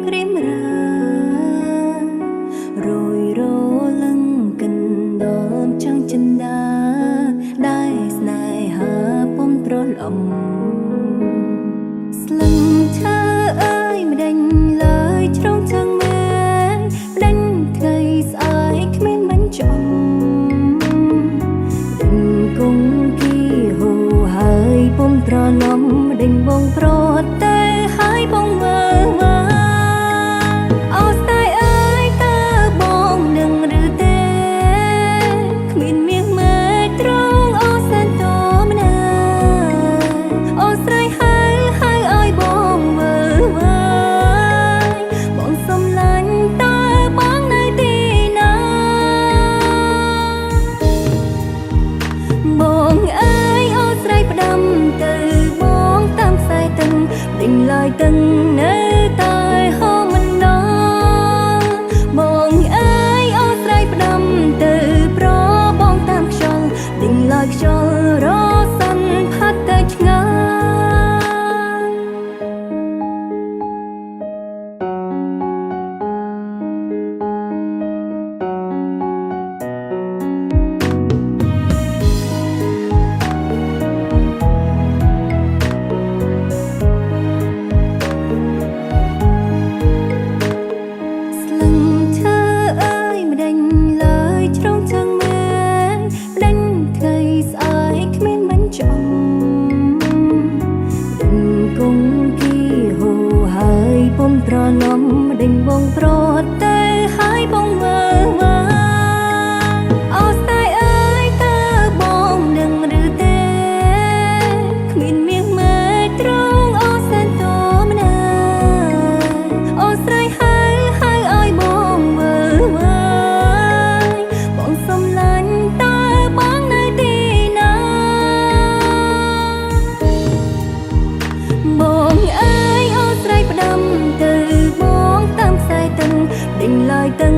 ព្រាមរារយរលឹងកិនដមចង់ចិនដាដែលស្នេហាពុំត្រលំស្លឹងឈើអើយម្ដេញឡើយជ្រងជើងមើលម្ដេញថ្ងៃស្អែកគ្មានមិនចំដេញគង់គីហូហើយពុំត្រលំម្ដេញបងប្រត់ទៅហើយបងមើលឡើយទាំងនៅតែហូរមិនដល់បងអើយអូស្រីផ្ដាំទៅប្របងតាមខ្យល់ដេញឡើយខ្យល់រសាន់ផាត់ទៅឆ្ងាយត្រឡំដេញបងប្រត់ទៅហើយបងមើលអូស្នេហ៍អើយតើបងនឹងឬទេគ្មានមាសមើលត្រង់អូសែនតម្នាក់អូស្រីហើយឲ្យបងមើលបងសុំឡាញ់តើបងនៅទីណាបងអើយអូស្រីផ្ដាំទៅដេញឡើយទាំង